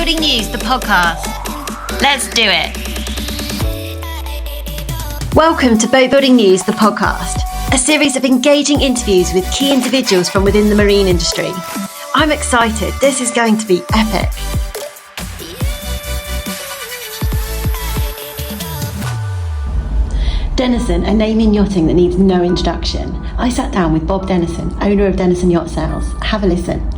Boatbuilding News, the podcast. Let's do it. Welcome to Boatbuilding News, the podcast, a series of engaging interviews with key individuals from within the marine industry. I'm excited. This is going to be epic. Denison, a name in yachting that needs no introduction. I sat down with Bob Denison, owner of Denison Yacht Sales. Have a listen.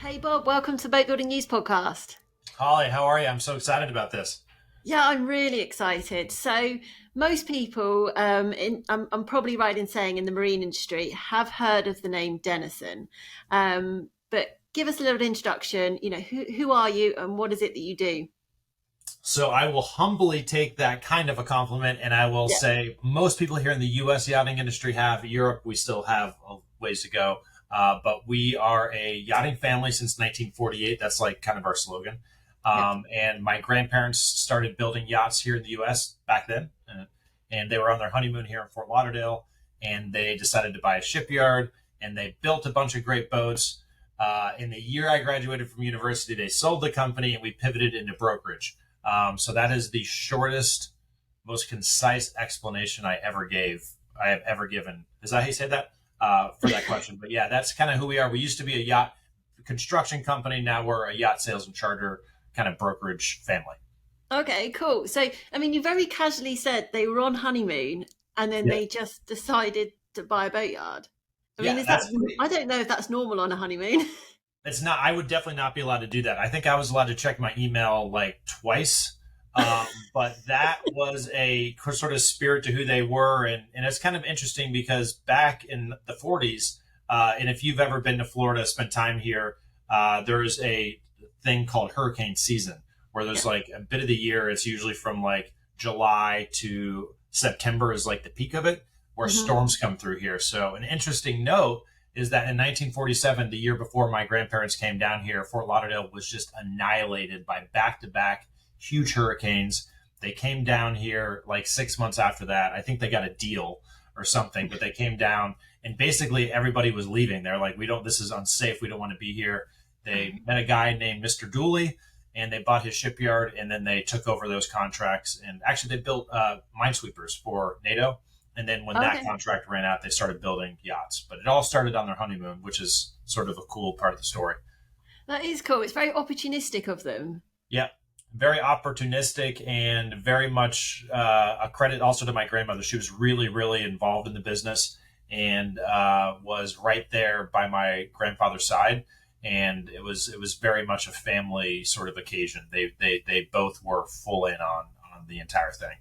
Hey Bob, welcome to Boatbuilding News podcast. Holly, how are you? I'm so excited about this. Yeah, I'm really excited. So most people, I'm probably right in saying in the marine industry, have heard of the name Denison. But give us a little introduction. You know, who are you and what is it that you do? So I will humbly take that kind of a compliment, and I will say most people here in the U.S. yachting industry have. Europe, we still have a ways to go. But we are a yachting family since 1948. That's like kind of our slogan. And my grandparents started building yachts here in the U.S. back then. And they were on their honeymoon here in Fort Lauderdale. And they decided to buy a shipyard. And they built a bunch of great boats. In the year I graduated from university, they sold the company and we pivoted into brokerage. So that is the shortest, most concise explanation I have ever given. Is that how you say that? For that question? But yeah, that's kind of who we are. We used to be a yacht construction company. Now we're a yacht sales and charter kind of brokerage family. Okay, cool. So, I mean, you very casually said they were on honeymoon and then they just decided to buy a boatyard. I mean, I don't know if that's normal on a honeymoon. It's not. I would definitely not be allowed to do that. I think I was allowed to check my email like twice. But that was a sort of spirit to who they were. And it's kind of interesting because back in the 40s, and if you've ever been to Florida, spent time here, there's a thing called hurricane season where there's like a bit of the year. It's usually from like July to September is like the peak of it, where storms come through here. So an interesting note is that in 1947, the year before my grandparents came down here, Fort Lauderdale was just annihilated by back-to-back huge hurricanes. They came down here like 6 months after that. I think they got a deal or something, but they came down and basically everybody was leaving. They're like, this is unsafe. We don't want to be here. They met a guy named Mr. Dooley and they bought his shipyard and then they took over those contracts. And actually they built minesweepers for NATO. And then when that contract ran out, they started building yachts. But it all started on their honeymoon, which is sort of a cool part of the story. That is cool. It's very opportunistic of them. Yeah. Very opportunistic and very much a credit also to my grandmother. She was really, really involved in the business and was right there by my grandfather's side. And it was very much a family sort of occasion. They both were full in on the entire thing.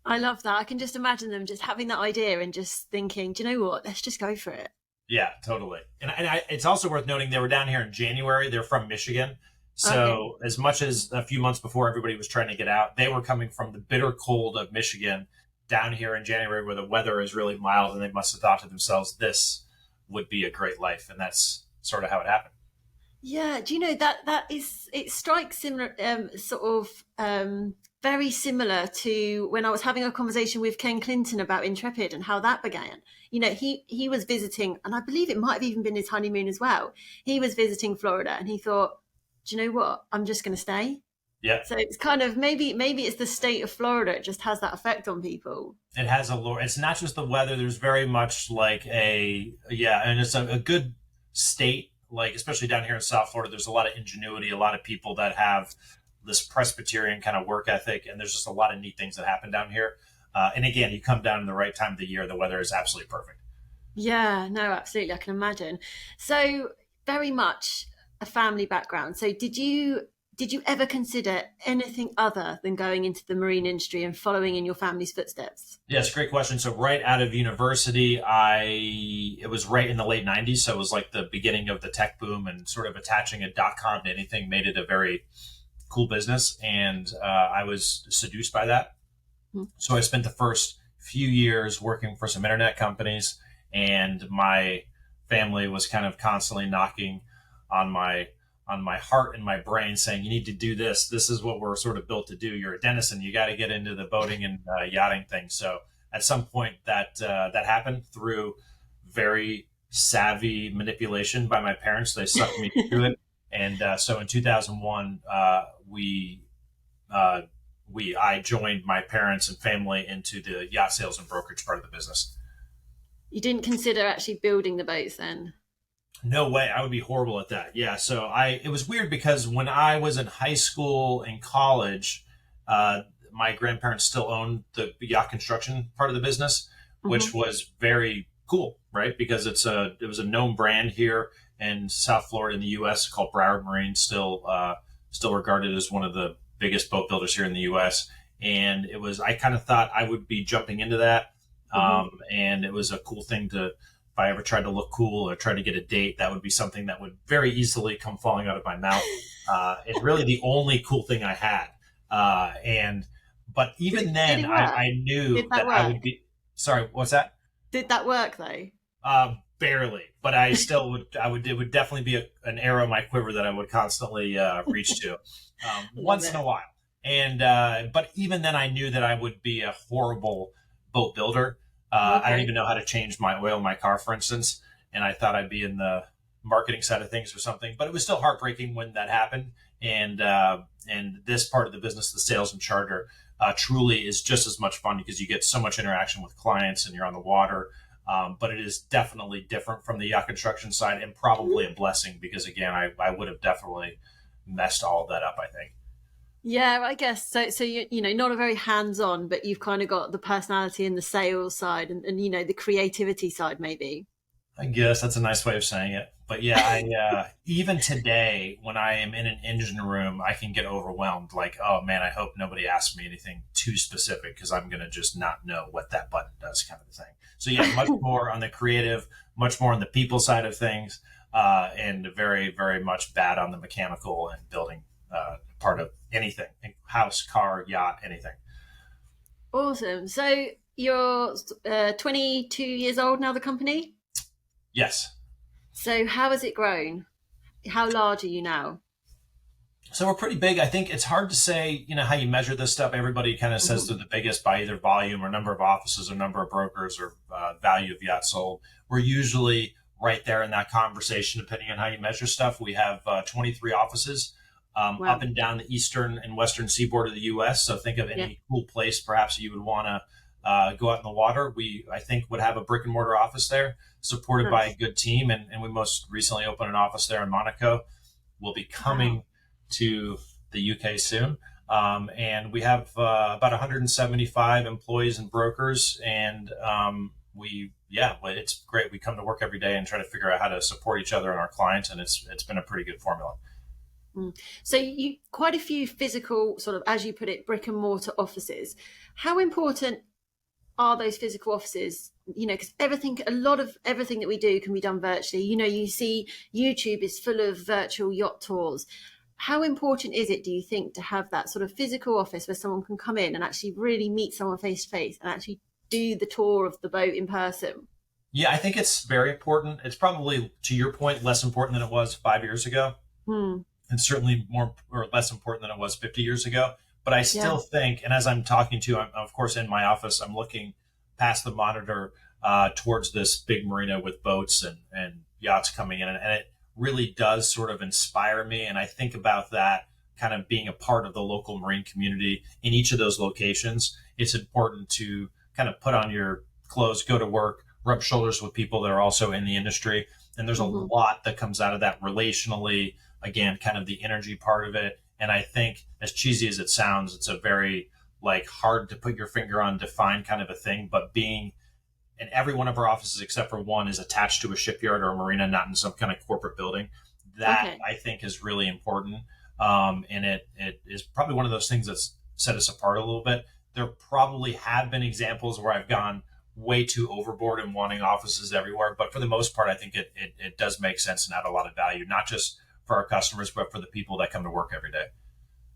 I love that. I can just imagine them just having that idea and just thinking, do you know what? Let's just go for it. Yeah, totally. And it's also worth noting they were down here in January. They're from Michigan. So as much as a few months before everybody was trying to get out, they were coming from the bitter cold of Michigan down here in January where the weather is really mild. And they must have thought to themselves, this would be a great life. And that's sort of how it happened. Yeah. Do you know it strikes similar, very similar to when I was having a conversation with Ken Clinton about Intrepid and how that began. You know, he was visiting, and I believe it might have even been his honeymoon as well. He was visiting Florida and he thought, do you know what? I'm just going to stay. Yeah. So it's kind of maybe it's the state of Florida. It just has that effect on people. It has it's not just the weather. There's very much like and it's a good state, like especially down here in South Florida. There's a lot of ingenuity, a lot of people that have this Presbyterian kind of work ethic. And there's just a lot of neat things that happen down here. And again, you come down in the right time of the year, the weather is absolutely perfect. Yeah, no, absolutely. I can imagine. So very much a family background. So did you ever consider anything other than going into the marine industry and following in your family's footsteps? Yes, great question. So right out of university, it was right in the late 90s. So it was like the beginning of the tech boom and sort of attaching a .com to anything made it a very cool business. And I was seduced by that. So I spent the first few years working for some internet companies, and my family was kind of constantly knocking on my heart and my brain saying, you need to do this. This is what we're sort of built to do. You're a Denison. You got to get into the boating and yachting thing. So at some point that happened through very savvy manipulation by my parents. They sucked me through it. And so in 2001, uh, I joined my parents and family into the yacht sales and brokerage part of the business. You didn't consider actually building the boats then? No way, I would be horrible at that. Yeah, so it was weird because when I was in high school and college, my grandparents still owned the yacht construction part of the business, which Hmm. was very cool, right? Because it was a known brand here in South Florida in the U.S. called Broward Marine, still regarded as one of the biggest boat builders here in the U.S. And it was I kind of thought I would be jumping into that, Hmm. and it was a cool thing to if I ever tried to look cool or tried to get a date, that would be something that would very easily come falling out of my mouth. It's really the only cool thing I had. And but even Did then, it work? I knew Did that that I work? would be. Sorry, what's that? Did that work though? Barely, but I still would. I would. It would definitely be an arrow in my quiver that I would constantly reach to Love once in it. a while. And but even then, I knew that I would be a horrible boat builder. I don't Okay. even know how to change my oil in my car, for instance. And I thought I'd be in the marketing side of things or something. But it was still heartbreaking when that happened. And this part of the business, the sales and charter, truly is just as much fun because you get so much interaction with clients and you're on the water. But it is definitely different from the yacht construction side and probably a blessing because, again, I would have definitely messed all of that up, I think. Yeah, I guess so. So you know, not a very hands-on, but you've kind of got the personality and the sales side, and you know, the creativity side, maybe. I guess that's a nice way of saying it. But yeah, I even today when I am in an engine room, I can get overwhelmed. Like, oh man, I hope nobody asks me anything too specific because I'm gonna just not know what that button does, kind of a thing. So yeah, much more on the creative, much more on the people side of things, and very very much bad on the mechanical and building part of anything, house, car, yacht, anything. Awesome. So you're 22 years old now, the company. Yes. So how has it grown? How large are you now? So we're pretty big. I think it's hard to say, how you measure this stuff. Everybody kind of says Hmm. they're the biggest by either volume or number of offices or number of brokers or value of yachts sold. We're usually right there in that conversation, depending on how you measure stuff. We have 23 offices up Wow. and down the eastern and western seaboard of the U.S. So think of Yeah. any cool place perhaps you would want to go out in the water. I think, would have a brick and mortar office there, supported by a Nice. good team. And we most recently opened an office there in Monaco. We'll be Wow. coming to the UK soon. And we have about 175 employees and brokers. And it's great. We come to work every day and try to figure out how to support each other and our clients. And it's been a pretty good formula. Mm. So you quite a few physical sort of, as you put it, brick and mortar offices. How important are those physical offices? You know, because a lot of everything that we do can be done virtually. You know, you see YouTube is full of virtual yacht tours. How important is it, do you think, to have that sort of physical office where someone can come in and actually really meet someone face to face and actually do the tour of the boat in person? Yeah, I think it's very important. It's probably, to your point, less important than it was 5 years ago, Hmm. and certainly more or less important than it was 50 years ago. But I Yeah. still think, and as I'm talking to you, I'm of course in my office, I'm looking past the monitor towards this big marina with boats and yachts coming in, and it really does sort of inspire me. And I think about that kind of being a part of the local marine community in each of those locations. It's important to kind of put on your clothes, go to work, rub shoulders with people that are also in the industry. And there's a Hmm. lot that comes out of that relationally, again, kind of the energy part of it. And I think, as cheesy as it sounds, it's a very like hard to put your finger on define kind of a thing. But being in every one of our offices except for one is attached to a shipyard or a marina, not in some kind of corporate building. That Okay. I think is really important. And it is probably one of those things that's set us apart a little bit. There probably have been examples where I've gone way too overboard and wanting offices everywhere. But for the most part, I think it does make sense and add a lot of value, not just for our customers, but for the people that come to work every day.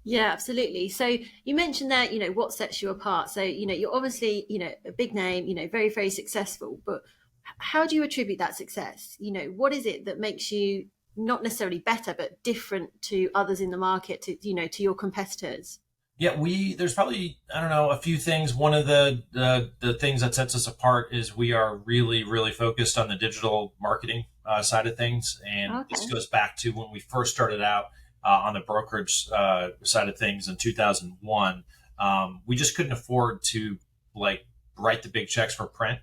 Yeah, absolutely. So you mentioned that, you know, what sets you apart. So, you know, you're obviously, you know, a big name, you know, very, very successful, but how do you attribute that success? You know, what is it that makes you not necessarily better, but different to others in the market, to, you know, to your competitors? Yeah, there's probably, I don't know, a few things. One of the things that sets us apart is we are really really focused on the digital marketing side of things, and this Okay. goes back to when we first started out on the brokerage side of things in 2001. We just couldn't afford to like write the big checks for print.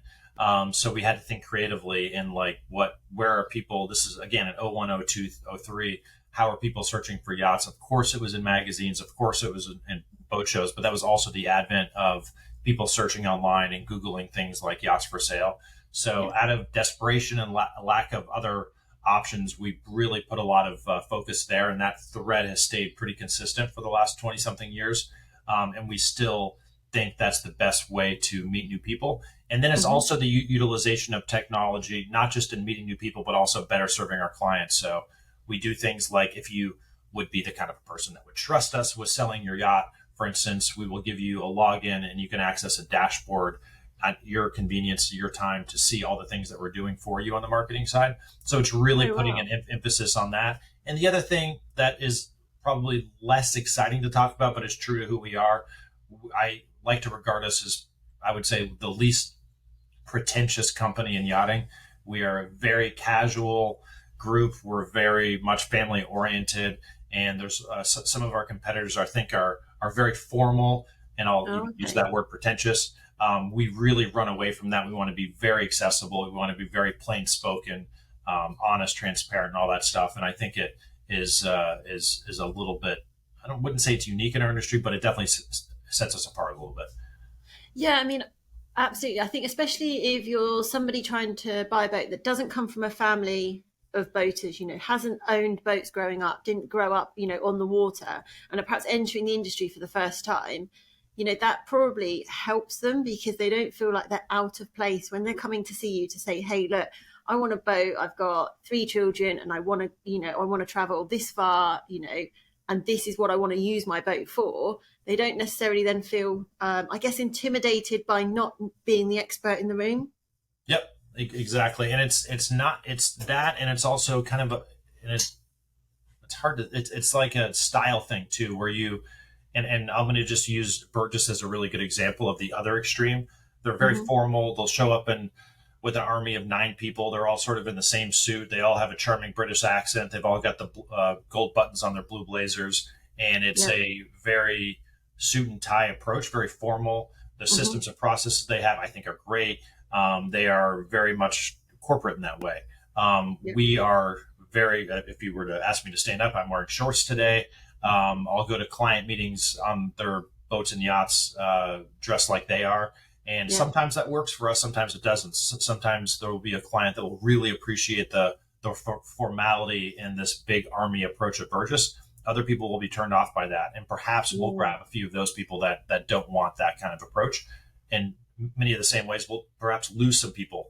So we had to think creatively in like where are people? This is again in 01, 02, 03. How are people searching for yachts? Of course, it was in magazines. Of course, it was in boat shows, but that was also the advent of people searching online and Googling things like yachts for sale. So, Yeah. out of desperation and lack of other options, we really put a lot of focus there, and that thread has stayed pretty consistent for the last 20 something years. And we still think that's the best way to meet new people. And then it's Hmm. also the utilization of technology, not just in meeting new people, but also better serving our clients. So, we do things like if you would be the kind of a person that would trust us with selling your yacht, for instance, we will give you a login and you can access a dashboard at your convenience, your time to see all the things that we're doing for you on the marketing side. So it's really Oh putting an wow. emphasis on that. And the other thing that is probably less exciting to talk about, but it's true to who we are. I like to regard us as, I would say, the least pretentious company in yachting. We are a very casual group. We're very much family oriented, and there's some of our competitors I think are very formal, and I'll Oh, even use okay. that word pretentious. We really run away from that. We want to be very accessible. We want to be very plain spoken, honest, transparent, and all that stuff. And I think it is a little bit. Wouldn't say it's unique in our industry, but it definitely sets us apart a little bit. Yeah, I mean, absolutely. I think especially if you're somebody trying to buy a boat that doesn't come from a family of boaters, hasn't owned boats growing up, didn't grow up, on the water, and are perhaps entering the industry for the first time, that probably helps them because they don't feel like they're out of place when they're coming to see you to say, hey, look, I want a boat. I've got 3 children and I want to travel this far, and this is what I want to use my boat for. They don't necessarily then feel, I guess, intimidated by not being the expert in the room. Yep, exactly. And it's not it's that, and it's also kind of and it's hard to it's like a style thing too, where you and I'm going to just use Burgess as a really good example of the other extreme. They're very Mm-hmm. formal. They'll show up in with an army of 9 people. They're all sort of in the same suit. They all have a charming British accent. They've all got the gold buttons on their blue blazers, and it's Yeah. a very suit and tie approach, very formal. The Mm-hmm. systems and processes they have, I think, are great. They are very much corporate in that way. Yeah. We are very. If you were to ask me to stand up, I'm wearing shorts today. I'll go to client meetings on their boats and yachts dressed like they are. And Yeah. sometimes that works for us. Sometimes it doesn't. Sometimes there will be a client that will really appreciate the formality and this big army approach at Burgess. Other people will be turned off by that, and perhaps we'll Yeah. grab a few of those people that don't want that kind of approach. And many of the same ways, we'll perhaps lose some people,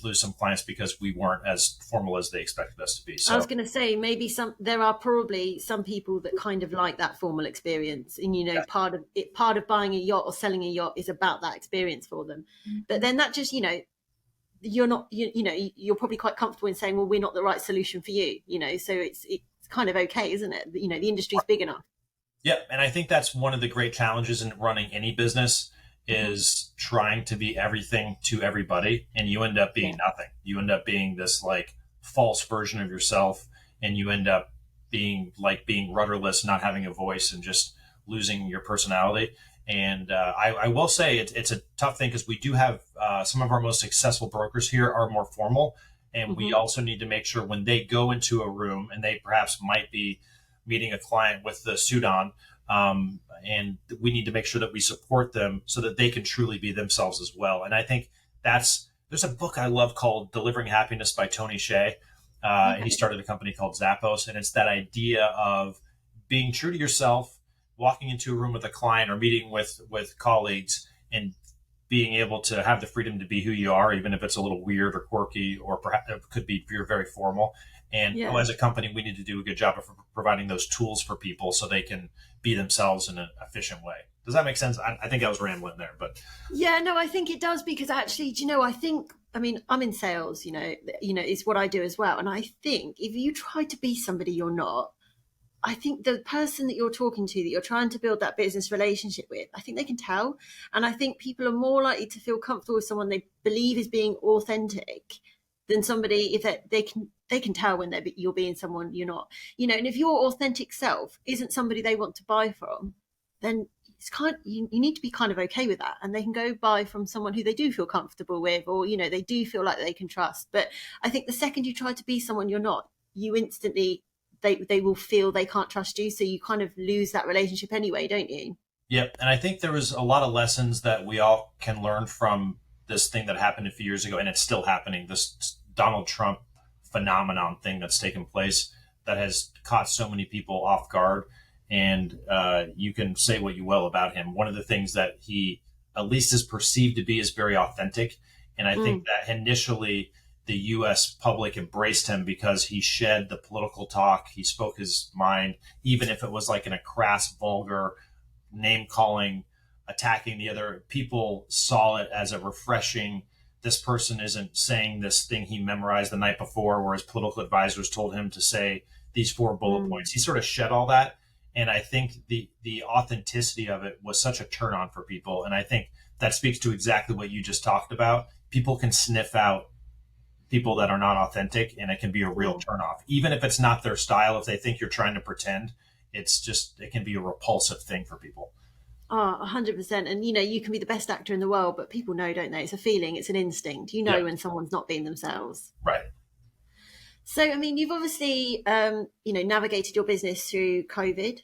lose some clients because we weren't as formal as they expected us to be. I was So going to say maybe there are probably some people that kind of like that formal experience, and part of buying a yacht or selling a yacht is about that experience for them. But then that just you're not you're probably quite comfortable in saying, well, we're not the right solution for you, so it's kind of okay, isn't it? The industry's big enough. yeah, and I think that's one of the great challenges in running any business Hmm. is trying to be everything to everybody, and you end up Yeah. being nothing. You end up being this like false version of yourself, and you end up being rudderless, not having a voice, and just losing your personality. And I will say it's a tough thing because we do have some of our most successful brokers here are more formal, and we Hmm. also need to make sure when they go into a room and they perhaps might be meeting a client with the suit on. And we need to make sure that we support them so that they can truly be themselves as well. And I think there's a book I love called Delivering Happiness by Tony Hsieh. And he Okay. started a company called Zappos. And it's that idea of being true to yourself, walking into a room with a client or meeting with colleagues and being able to have the freedom to be who you are, even if it's a little weird or quirky, or perhaps it could be you're very formal. And Yeah. as a company, we need to do a good job of providing those tools for people so they can be themselves in an efficient way. Does that make sense? I think I was rambling there, but Yeah, no, I think it does because actually, do I think, I mean, I'm in sales, it's what I do as well. And I think if you try to be somebody you're not, I think the person that you're talking to, that you're trying to build that business relationship with, I think they can tell. And I think people are more likely to feel comfortable with someone they believe is being authentic than somebody if they can tell when you're being someone you're not. And if your authentic self isn't somebody they want to buy from, then it's you need to be kind of okay with that, and they can go buy from someone who they do feel comfortable with, or they do feel like they can trust. But I think the second you try to be someone you're not, you instantly they will feel they can't trust you, so you kind of lose that relationship anyway, don't you? Yep. And I think there was a lot of lessons that we all can learn from this thing that happened a few years ago, and it's still happening. This Donald Trump phenomenon thing that's taken place that has caught so many people off guard. And you can say what you will about him. One of the things that he at least is perceived to be is very authentic. And I think that initially the U.S. public embraced him because he shed the political talk. He spoke his mind, even if it was like in a crass, vulgar, name calling, attacking the other. People saw it as a refreshing. This person isn't saying this thing he memorized the night before, where his political advisors told him to say these 4 bullet points. He sort of shed all that. And I think the authenticity of it was such a turn on for people. And I think that speaks to exactly what you just talked about. People can sniff out people that are not authentic, and it can be a real turn off. Even if it's not their style, if they think you're trying to pretend, it can be a repulsive thing for people. Oh, 100%. And you can be the best actor in the world, but people know, don't they? It's a feeling, it's an instinct. Yeah, When someone's not being themselves. right. So, I mean, you've obviously, navigated your business through COVID.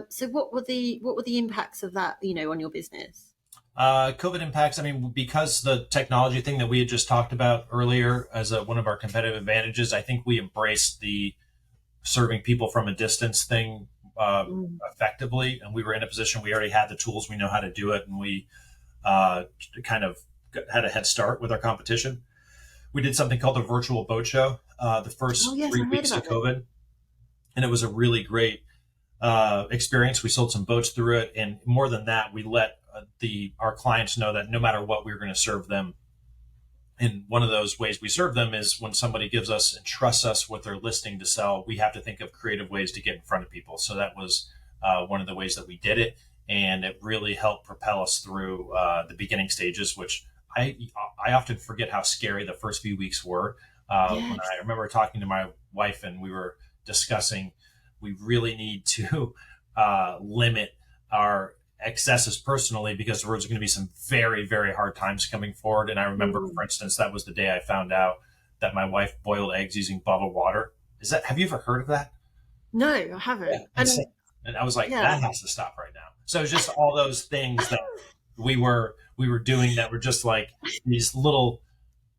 So, what were the impacts of that, on your business? COVID impacts, I mean, because the technology thing that we had just talked about earlier as one of our competitive advantages, I think we embraced the serving people from a distance thing effectively. And we were in a position, we already had the tools, we know how to do it. And we kind of had a head start with our competition. We did something called a virtual boat show the Oh, first yes, three I heard weeks of about it. COVID. And it was a really great experience. We sold some boats through it. And more than that, we let our clients know that no matter what, we were going to serve them. And one of those ways we serve them is when somebody gives us and trusts us with their listing to sell, we have to think of creative ways to get in front of people. So that was one of the ways that we did it. And it really helped propel us through the beginning stages, which I often forget how scary the first few weeks were. When Yes. I remember talking to my wife and we were discussing, we really need to limit our excesses personally, because there was going to be some very, very hard times coming forward. And I remember, for instance, that was the day I found out that my wife boiled eggs using bottled water. Have you ever heard of that? No, I Yeah. haven't. Insane. And I was like, Yeah. that has to stop right now. So it's just all those things that we were doing that were just like these little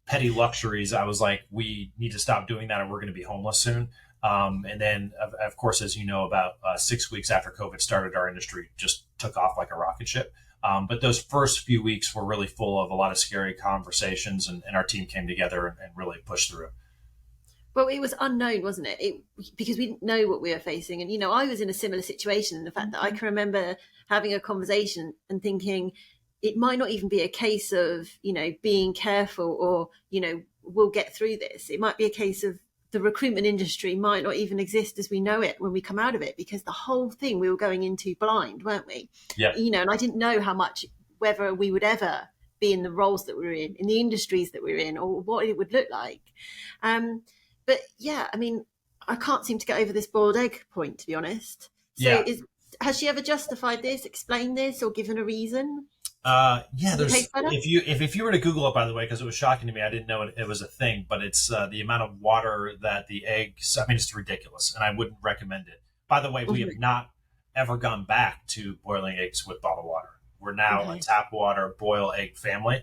petty luxuries. I was like, we need to stop doing that, or we're going to be homeless soon. And then, of course, as you know, about 6 weeks after COVID started, our industry just took off like a rocket ship. But those first few weeks were really full of a lot of scary conversations, and our team came together and really pushed through. Well, it was unknown, wasn't it? Because we didn't know what we were facing. And, I was in a similar situation in the fact that I can remember having a conversation and thinking it might not even be a case of, being careful or, we'll get through this. It might be a case of the recruitment industry might not even exist as we know it when we come out of it, because the whole thing we were going into blind, weren't we? Yeah. And I didn't know whether we would ever be in the roles that we were in the industries that we were in, or what it would look like. But yeah, I mean, I can't seem to get over this boiled egg point, to be honest. So Yeah. has she ever justified this, explained this, or given a reason? Yeah, Does it there's taste better? if you were to Google it, by the way, because it was shocking to me, I didn't know it was a thing, but it's the amount of water that the eggs. I mean, it's ridiculous, and I wouldn't recommend it. By the way, we have not ever gone back to boiling eggs with bottled water. We're now a Okay. tap water boil egg family,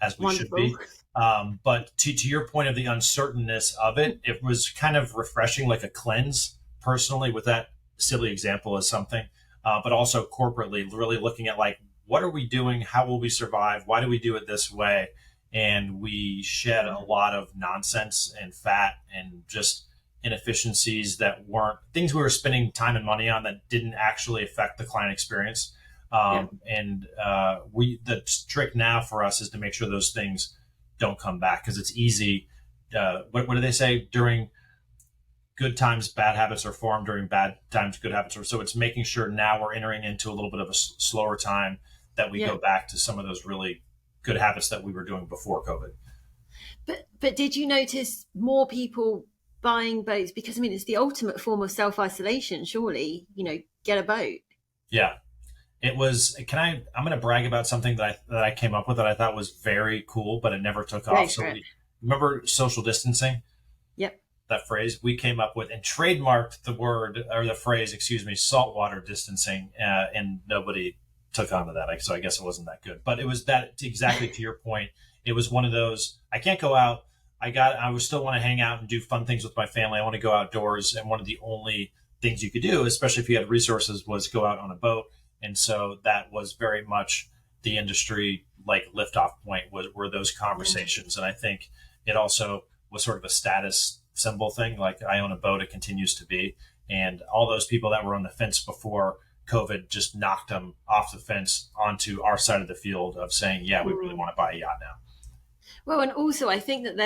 as we should Wonderful. be. But to your point of the uncertainness of it, it was kind of refreshing, like a cleanse personally, with that silly example as something, but also corporately, really looking at like, what are we doing? How will we survive? Why do we do it this way? And we shed a lot of nonsense and fat and just inefficiencies that weren't things we were spending time and money on that didn't actually affect the client experience. Yeah. And the trick now for us is to make sure those things don't come back, because it's easy. What do they say during good times, bad habits are formed. During bad times, good habits are. So it's making sure now we're entering into a little bit of a slower time, that we Yeah. go back to some of those really good habits that we were doing before COVID. But did you notice more people buying boats? Because I mean, it's the ultimate form of self isolation. Surely, get a boat. Yeah, it was. I'm going to brag about something that I came up with that I thought was very cool, but it never took Go off. for So it. we remember social distancing, Yep. that phrase we came up with and trademarked the word, or the phrase, excuse me, saltwater distancing, and nobody took on to that. So I guess it wasn't that good, but it was that, exactly to your point. It was one of those, I can't go out. I would still want to hang out and do fun things with my family. I want to go outdoors. And one of the only things you could do, especially if you had resources, was go out on a boat. And so that was very much the industry like liftoff point, were those Yeah. conversations. And I think it also was sort of a status symbol thing. Like, I own a boat, it continues to be. And all those people that were on the fence before COVID just knocked them off the fence onto our side of the field of saying, yeah, we really Mm. want to buy a yacht now. Well, and also I think that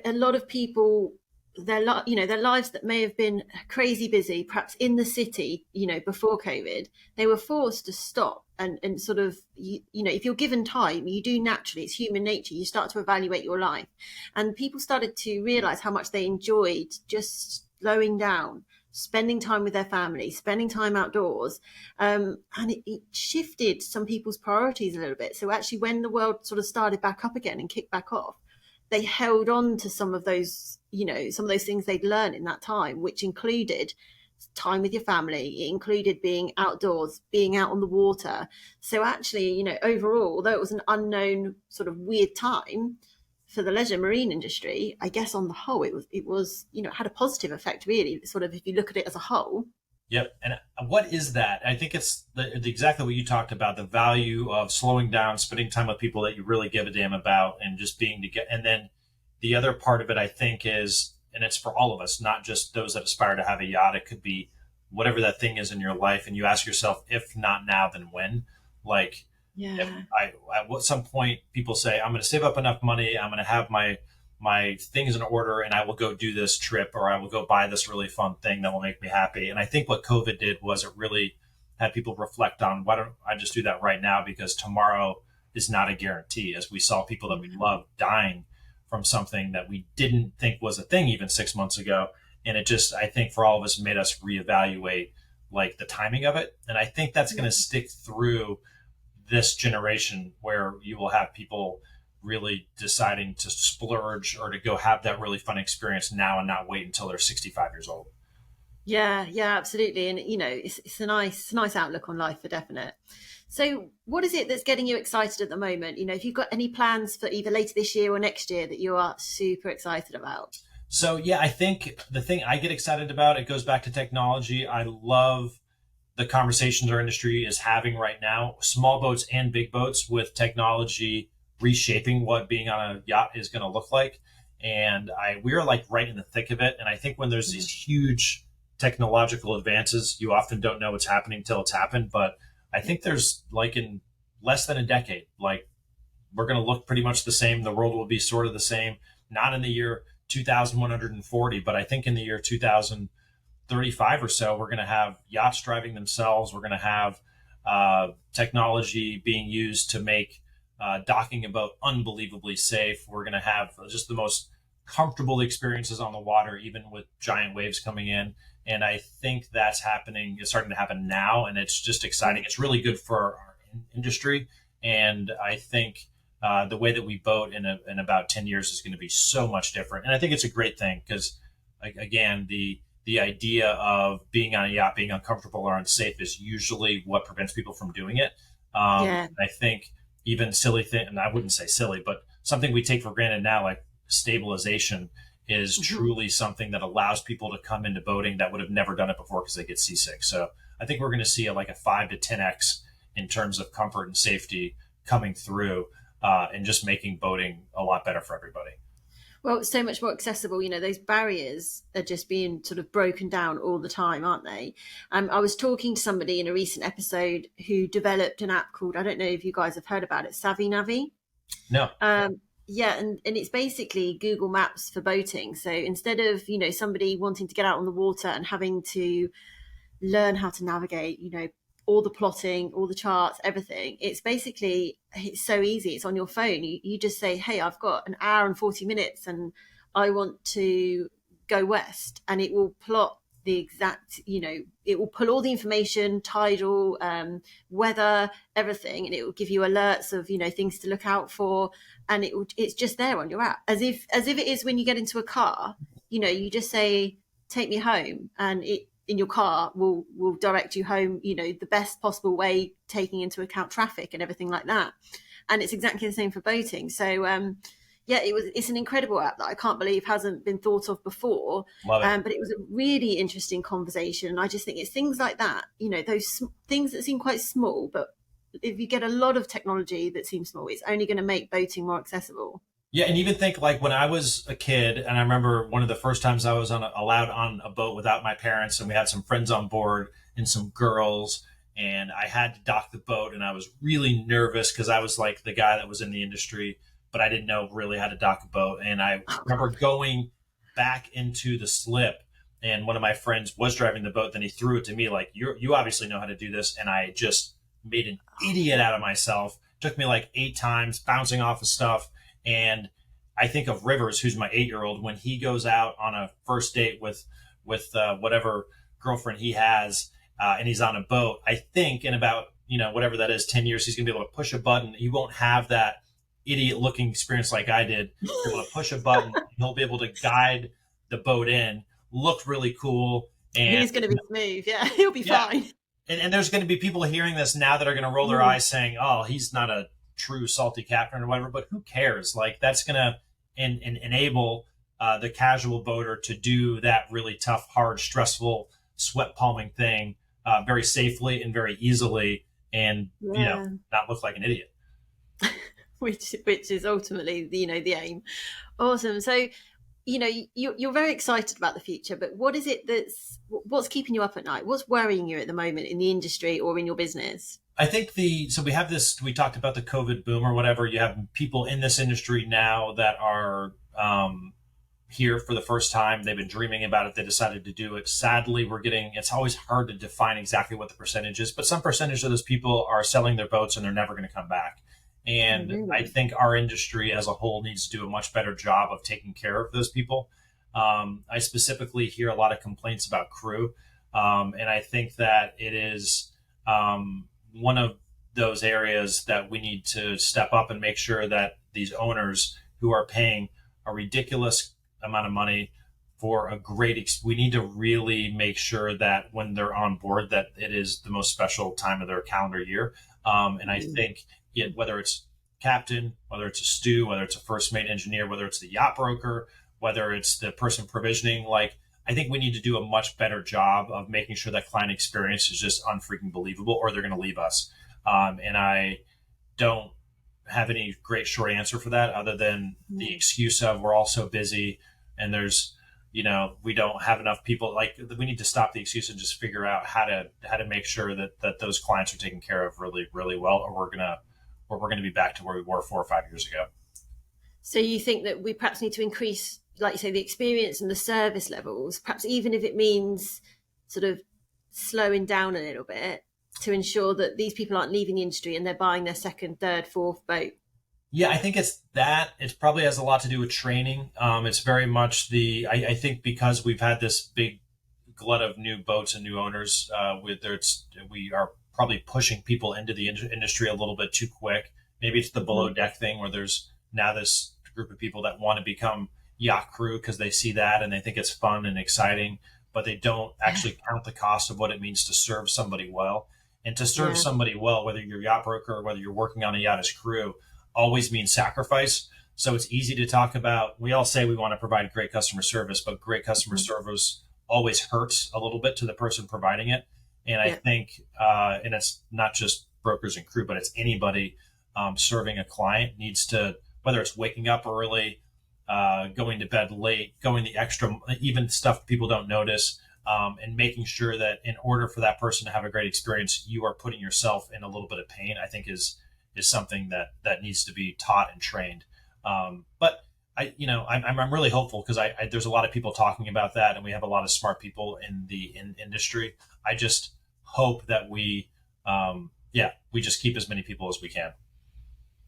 a lot of people, their lives that may have been crazy busy, perhaps in the city, before COVID, they were forced to stop and sort of, if you're given time, you do naturally, it's human nature, you start to evaluate your life. And people started to realize how much they enjoyed just slowing down, spending time with their family, spending time outdoors. And it shifted some people's priorities a little bit. So actually, when the world sort of started back up again and kicked back off, they held on to some of those, some of those things they'd learned in that time, which included time with your family. It included being outdoors, being out on the water. So actually, overall, although it was an unknown sort of weird time for the leisure marine industry, I guess on the whole, it was, it had a positive effect, really, sort of if you look at it as a whole. Yep. And what is that? I think it's exactly what you talked about, the value of slowing down, spending time with people that you really give a damn about, and just being together. And then the other part of it, I think, is, and it's for all of us, not just those that aspire to have a yacht. It could be whatever that thing is in your life. And you ask yourself, if not now, then when? Like, if Yeah. at some point people say, I'm going to save up enough money, I'm going to have my things in order, and I will go do this trip, or I will go buy this really fun thing that will make me happy. And I think what COVID did was it really had people reflect on, why don't I just do that right now? Because tomorrow is not a guarantee, as we saw people that we love dying from something that we didn't think was a thing even 6 months ago. And it just, I think for all of us, made us reevaluate like the timing of it. And I think that's going to stick through this generation, where you will have people really deciding to splurge or to go have that really fun experience now and not wait until they're 65 years old. Yeah, yeah, absolutely. And it's a nice outlook on life for definite. So what is it that's getting you excited at the moment? If you've got any plans for either later this year or next year that you are super excited about? So, yeah, I think the thing I get excited about, it goes back to technology. I love the conversations our industry is having right now, small boats and big boats, with technology reshaping what being on a yacht is going to look like. And we're like right in the thick of it. And I think when there's these huge technological advances, you often don't know what's happening till it's happened. But I think there's, like, in less than a decade, like, we're going to look pretty much the same. The world will be sort of the same, not in the year 2140, but I think in the year 2035 or so, we're going to have yachts driving themselves. We're going to have technology being used to make docking a boat unbelievably safe. We're going to have just the most comfortable experiences on the water, even with giant waves coming in. And I think that's happening. It's starting to happen now, and it's just exciting. It's really good for our industry. And I think the way that we boat in about 10 years is going to be so much different. And I think it's a great thing because, again, the idea of being on a yacht, being uncomfortable or unsafe, is usually what prevents people from doing it. Yeah. I think even silly thing, and I wouldn't say silly, but something we take for granted now, like stabilization, is Mhm. truly something that allows people to come into boating that would have never done it before because they get seasick. So I think we're going to see like a 5 to 10x in terms of comfort and safety coming through, and just making boating a lot better for everybody. Well, it's so much more accessible. Those barriers are just being sort of broken down all the time, aren't they? I was talking to somebody in a recent episode who developed an app called, I don't know if you guys have heard about it, Savvy Navi. No. Yeah, and it's basically Google Maps for boating. So instead of, somebody wanting to get out on the water and having to learn how to navigate, all the plotting, all the charts, everything, it's so easy. It's on your phone. You just say, hey, I've got an hour and 40 minutes and I want to go west, and it will plot the exact, it will pull all the information, tidal, weather, everything, and it will give you alerts of, things to look out for, and it's just there on your app, as if it is when you get into a car. You just say, take me home, and it in your car will direct you home, the best possible way, taking into account traffic and everything like that. And it's exactly the same for boating. So yeah, it's an incredible app that I can't believe hasn't been thought of before. Love it. But it was a really interesting conversation, and I just think it's things like that, those things that seem quite small, but if you get a lot of technology that seems small, it's only going to make boating more accessible. Yeah, and even think like when I was a kid, and I remember one of the first times I was allowed on a boat without my parents, and we had some friends on board and some girls, and I had to dock the boat, and I was really nervous because I was like the guy that was in the industry, but I didn't know really how to dock a boat. And I remember going back into the slip, and one of my friends was driving the boat. Then he threw it to me like, you obviously know how to do this," and I just made an idiot out of myself. It took me like 8 times bouncing off of stuff. And I think of Rivers, who's my 8-year-old, when he goes out on a first date with whatever girlfriend he has, and he's on a boat. I think in about whatever that is, 10 years, he's gonna be able to push a button. He won't have that idiot looking experience like I did. He'll be able to push a button. He'll be able to guide the boat in. Looked really cool, and He's going to be smooth. Yeah, he'll be yeah. fine. And there's going to be people hearing this now that are going to roll their eyes saying, "Oh, he's not a true salty captain or whatever," but who cares? Like that's going to enable the casual boater to do that really tough, hard, stressful, sweat palming thing very safely and very easily, and Yeah. not look like an idiot. Which is ultimately the aim. Awesome. So you're very excited about the future, but what is it what's keeping you up at night? What's worrying you at the moment in the industry or in your business? I think so we have this, we talked about the COVID boom or whatever. You have people in this industry now that are here for the first time. They've been dreaming about it. They decided to do it. Sadly, it's always hard to define exactly what the percentage is, but some percentage of those people are selling their boats and they're never going to come back. And Really? I think our industry as a whole needs to do a much better job of taking care of those people. I specifically hear a lot of complaints about crew. And I think that it is one of those areas that we need to step up and make sure that these owners who are paying a ridiculous amount of money for we need to really make sure that when they're on board, that it is the most special time of their calendar year. And I think whether it's captain, whether it's a stew, whether it's a first mate engineer, whether it's the yacht broker, whether it's the person provisioning, I think we need to do a much better job of making sure that client experience is just unfreaking believable, or they're going to leave us. And I don't have any great short answer for that other than the excuse of we're all so busy and there's, we don't have enough people. We need to stop the excuse and just figure out how to make sure that those clients are taken care of really, really well, or we're going to be back to where we were 4 or 5 years ago. So you think that we perhaps need to increase, like you say, the experience and the service levels, perhaps even if it means sort of slowing down a little bit, to ensure that these people aren't leaving the industry and they're buying their second, third, fourth boat? Yeah, I think it's that. It probably has a lot to do with training. It's very much I think because we've had this big glut of new boats and new owners, we are probably pushing people into the industry a little bit too quick. Maybe it's the below deck thing where there's now this group of people that want to become yacht crew because they see that and they think it's fun and exciting, but they don't actually count the cost of what it means to serve somebody well. And to serve somebody well, whether you're a yacht broker or whether you're working on a yacht as crew, always means sacrifice. So it's easy to talk about. We all say we want to provide great customer service, but great customer service always hurts a little bit to the person providing it. And I think, and it's not just brokers and crew, but it's anybody serving a client needs to, whether it's waking up early, going to bed late, going the extra, even stuff people don't notice, and making sure that in order for that person to have a great experience, you are putting yourself in a little bit of pain, I think is something that needs to be taught and trained. But I'm really hopeful because there's a lot of people talking about that, and we have a lot of smart people in the industry. I just hope that we just keep as many people as we can.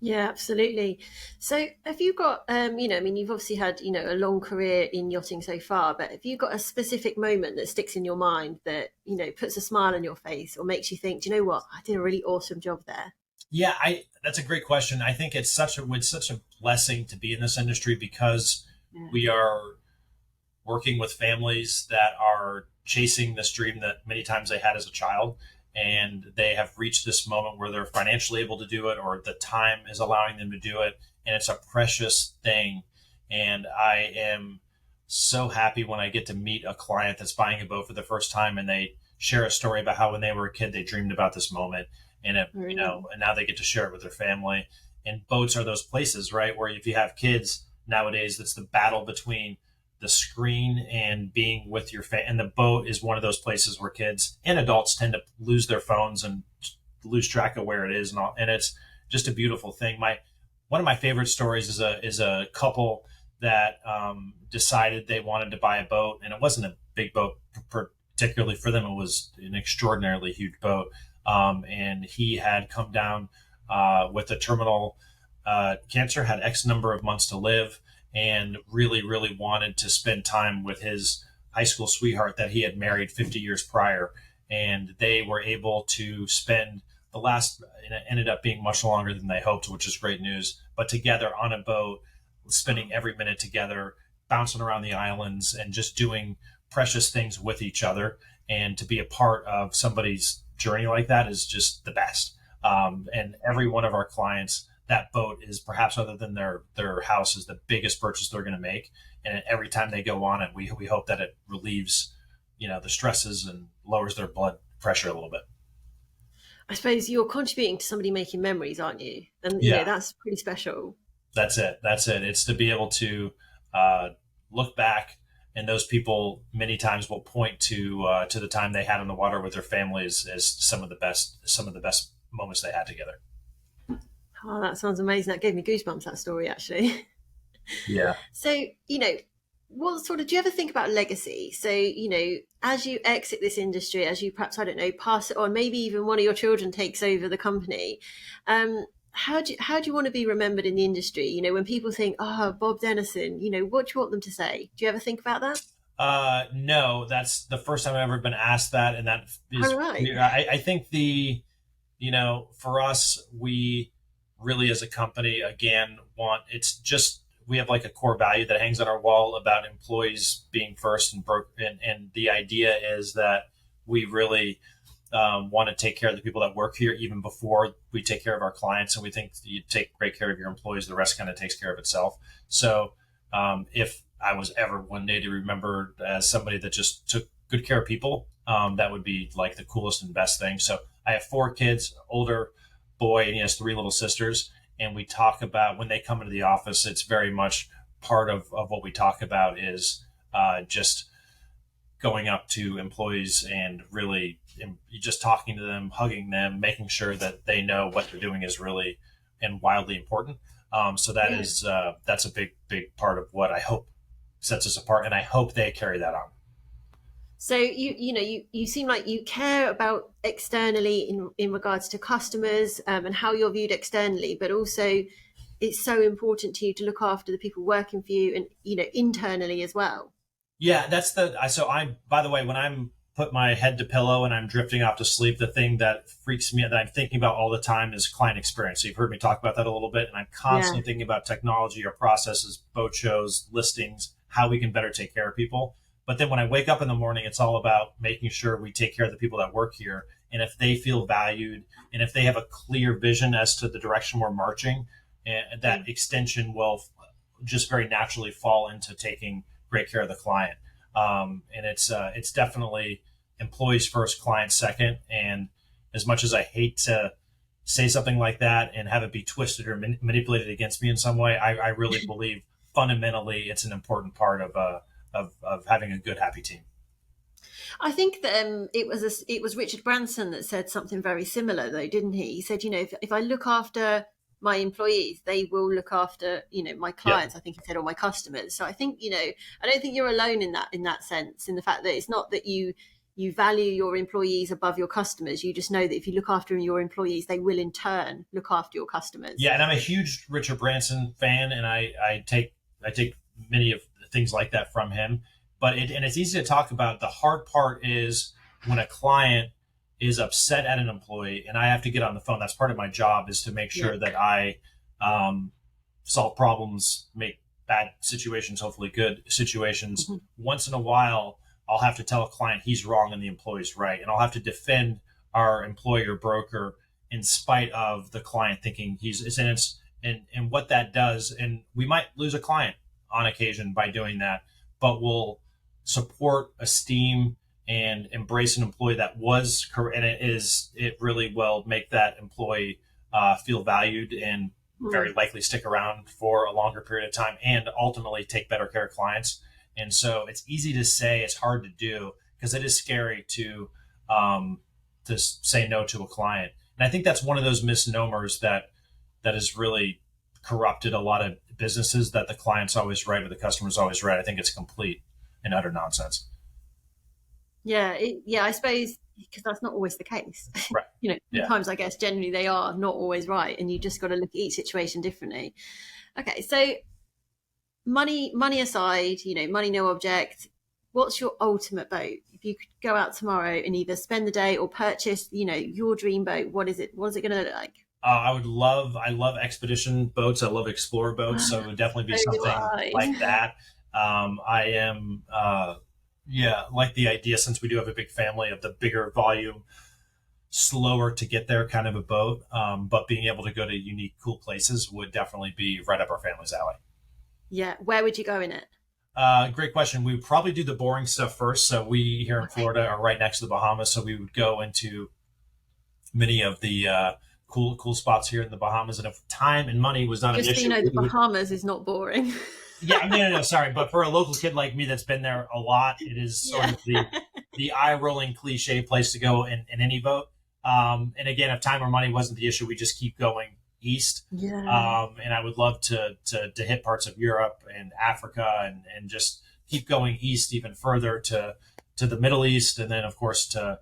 Yeah, absolutely. So have you got, I mean, you've obviously had, a long career in yachting so far, but have you got a specific moment that sticks in your mind that, puts a smile on your face or makes you think, do you know what? I did a really awesome job there. Yeah, I that's a great question. I think it's such a blessing to be in this industry because Yeah. we are working with families that are chasing this dream that many times they had as a child, and they have reached this moment where they're financially able to do it, or the time is allowing them to do it, and it's a precious thing. And I am so happy when I get to meet a client that's buying a boat for the first time, and they share a story about how when they were a kid they dreamed about this moment, and Mm. and now they get to share it with their family. And boats are those places, right, where if you have kids nowadays, it's the battle between the screen and being with your and the boat is one of those places where kids and adults tend to lose their phones and lose track of where it is, and all, and it's just a beautiful thing. My One of my favorite stories is a couple that decided they wanted to buy a boat, and it wasn't a big boat particularly for them. It was an extraordinarily huge boat, and he had come down with a terminal cancer, had X number of months to live, and really, really wanted to spend time with his high school sweetheart that he had married 50 years prior. And they were able to spend the last, and it ended up being much longer than they hoped, which is great news, but together on a boat, spending every minute together, bouncing around the islands and just doing precious things with each other. And to be a part of somebody's journey like that is just the best. And every one of our clients, that boat is perhaps, other than their house, is the biggest purchase they're going to make. And every time they go on it, we hope that it relieves, the stresses and lowers their blood pressure a little bit. I suppose you're contributing to somebody making memories, aren't you? And, Yeah, that's pretty special. that's it. That's it. It's to be able to uh, look back, and those people many times will point to the time they had on the water with their families as some of the best moments they had together. Oh, that sounds amazing. That gave me goosebumps, that story, actually. Yeah. So, what sort of, do you ever think about legacy? So, as you exit this industry, as you perhaps, I don't know, pass it on, maybe even one of your children takes over the company, how do you want to be remembered in the industry? When people think, oh, Bob Denison, what do you want them to say? Do you ever think about that? No, that's the first time I've ever been asked that, and that All is right. weird. I think for us, we really as a company again want it's just we have like a core value that hangs on our wall about employees being first, and the idea is that we really want to take care of the people that work here even before we take care of our clients. And we think you take great care of your employees, the rest kind of takes care of itself. So if I was ever one day to remember as somebody that just took good care of people, that would be like the coolest and best thing. So I have four kids, older boy, and he has three little sisters. And we talk about when they come into the office, it's very much part of what we talk about is just going up to employees and really just talking to them, hugging them, making sure that they know what they're doing is really and wildly important. So Yeah. that's a big part of what I hope sets us apart, and I hope they carry that on. So you seem like you care about externally in regards to customers, and how you're viewed externally, but also it's so important to you to look after the people working for you and internally as well. Yeah, that's so I'm, by the way, when I'm put my head to pillow and I'm drifting off to sleep, the thing that freaks me out that I'm thinking about all the time is client experience. So you've heard me talk about that a little bit, and I'm Yeah. constantly thinking about technology or processes, boat shows, listings, how we can better take care of people. But then when I wake up in the morning, it's all about making sure we take care of the people that work here. And if they feel valued, and if they have a clear vision as to the direction we're marching, and Yeah. that extension will just very naturally fall into taking great care of the client. And it's definitely employees first, clients second. And as much as I hate to say something like that and have it be twisted or manipulated against me in some way, I really believe fundamentally it's an important part of having a good, happy team. I think that it was Richard Branson that said something very similar, though, didn't he? He said, if I look after my employees, they will look after, my Yeah. clients, I think he said, or my customers. So I think, I don't think you're alone in that sense, in the fact that it's not that you value your employees above your customers. You just know that if you look after your employees, they will in turn look after your customers. Yeah, and I'm a huge Richard Branson fan, and I take many of the things like that from him. But it's easy to talk about. The hard part is when a client is upset at an employee, and I have to get on the phone. That's part of my job, is to make sure that I solve problems, make bad situations hopefully good situations. Mm-hmm. Once in a while, I'll have to tell a client he's wrong and the employee's right, and I'll have to defend our employer broker in spite of the client thinking he's innocent. And what that does, and we might lose a client on occasion by doing that, but we'll support, esteem, and embrace an employee that was correct. And it really will make that employee feel valued and very likely stick around for a longer period of time, and ultimately take better care of clients. And so it's easy to say, it's hard to do, because it is scary to say no to a client. And I think that's one of those misnomers that has really corrupted a lot of businesses, that the client's always right or the customer's always right. I think it's complete and utter nonsense. Yeah, I suppose, because that's not always the case. Right. Sometimes I guess generally they are not always right, and you just got to look at each situation differently. Okay, so money aside, money no object, what's your ultimate boat? If you could go out tomorrow and either spend the day or purchase, your dream boat, what is it going to look like? I love expedition boats. I love explorer boats. So it would definitely be something like that. I am, like the idea, since we do have a big family, of the bigger volume, slower to get there kind of a boat. But being able to go to unique, cool places would definitely be right up our family's alley. Yeah. Where would you go in it? Great question. We would probably do the boring stuff first. So we here in Florida are right next to the Bahamas. So we would go into many of the cool spots here in the Bahamas. And if time and money was not an issue. Just so you know, the Bahamas is not boring. Yeah, no, sorry. But for a local kid like me that's been there a lot, it is sort of the eye-rolling cliche place to go in any boat. And again, if time or money wasn't the issue, we just keep going east. Yeah. And I would love to hit parts of Europe and Africa and just keep going east even further to the Middle East, and then of course to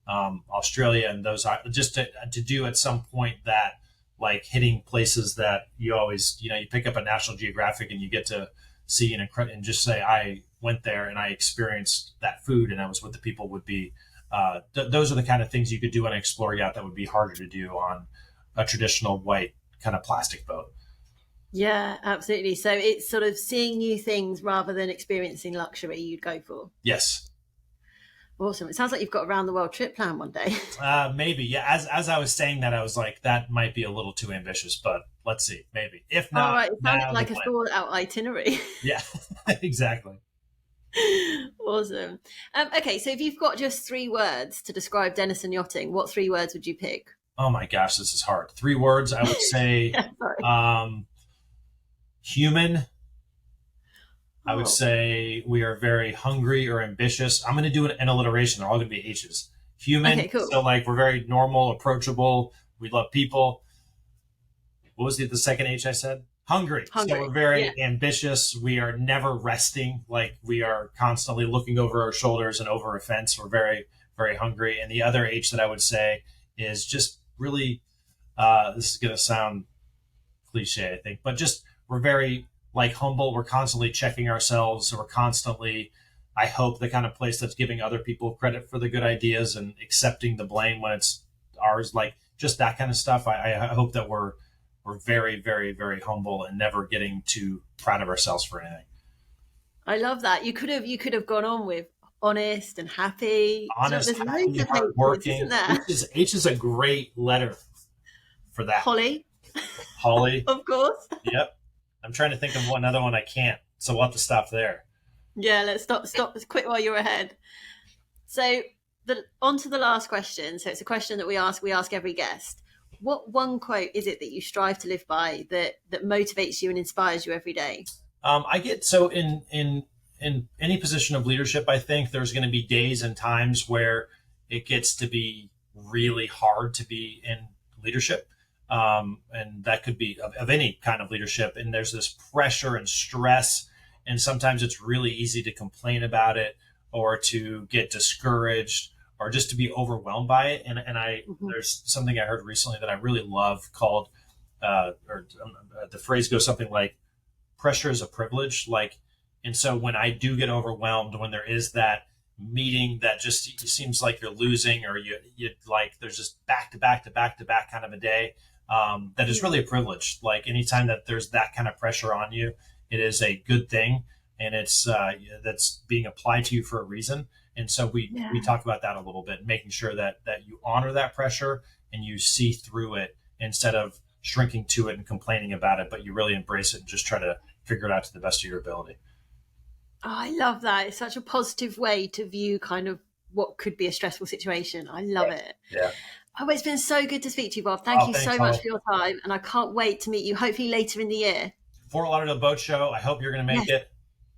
Australia, and those just to do at some point that, like, hitting places that you always, you pick up a National Geographic and you get to see and just say, I went there and I experienced that food and I was with the people, would be, those are the kind of things you could do on an Explorer yacht that would be harder to do on a traditional white kind of plastic boat. Yeah, absolutely. So it's sort of seeing new things rather than experiencing luxury you'd go for. Yes. Awesome. It sounds like you've got a round the world trip planned one day. Maybe. Yeah. As I was saying that, I was like, that might be a little too ambitious, but let's see. Maybe. If not, all right. It sounded like a thought out itinerary. Yeah, exactly. Awesome. Okay. So if you've got just 3 words to describe Denison Yachting, what 3 words would you pick? Oh my gosh, this is hard. 3 words. I would say, human. I would say we are very hungry or ambitious. I'm going to do an alliteration. They're all going to be H's. Human. Okay, cool. So like we're very normal, approachable. We love people. What was the second H I said? Hungry. So we're very ambitious. We are never resting. Like we are constantly looking over our shoulders and over a fence. We're very, very hungry. And the other H that I would say is just really, this is going to sound cliche, I think, but just we're very humble. We're constantly checking ourselves. So we're constantly, I hope, the kind of place that's giving other people credit for the good ideas and accepting the blame when it's ours, like just that kind of stuff. I hope that we're very, very, very humble and never getting too proud of ourselves for anything. I love that. You could have gone on with honest and happy. Honest, happy, hardworking. H is a great letter for that. Holly. Of course. Yep. I'm trying to think of another one. I can't. So we'll have to stop there. Yeah, let's stop quick while you're ahead. So on to the last question. So it's a question that we ask every guest. What one quote is it that you strive to live by, that motivates you and inspires you every day? I get so in any position of leadership, I think there's going to be days and times where it gets to be really hard to be in leadership. and that could be of any kind of leadership. And there's this pressure and stress, and sometimes it's really easy to complain about it or to get discouraged or just to be overwhelmed by it. There's something I heard recently that I really love called, the phrase goes something like, pressure is a privilege. And so when I do get overwhelmed, when there is that meeting that just seems like you're losing, or you like, there's just back to back to back to back kind of a day, that is really a privilege. Anytime that there's that kind of pressure on you, it is a good thing, and it's that's being applied to you for a reason. And so we talk about that a little bit, making sure that you honor that pressure and you see through it instead of shrinking to it and complaining about it, but you really embrace it and just try to figure it out to the best of your ability. Oh, I love that. It's such a positive way to view kind of what could be a stressful situation. I love it. Yeah. Oh, it's been so good to speak to you, Bob. Thank you so much for your time. And I can't wait to meet you, hopefully later in the year. Fort Lauderdale Boat Show. I hope you're going to make it.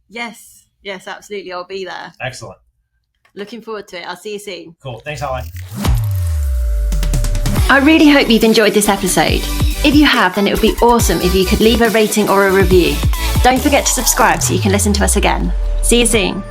Yes, absolutely. I'll be there. Excellent. Looking forward to it. I'll see you soon. Cool. Thanks, Holly. I really hope you've enjoyed this episode. If you have, then it would be awesome if you could leave a rating or a review. Don't forget to subscribe so you can listen to us again. See you soon.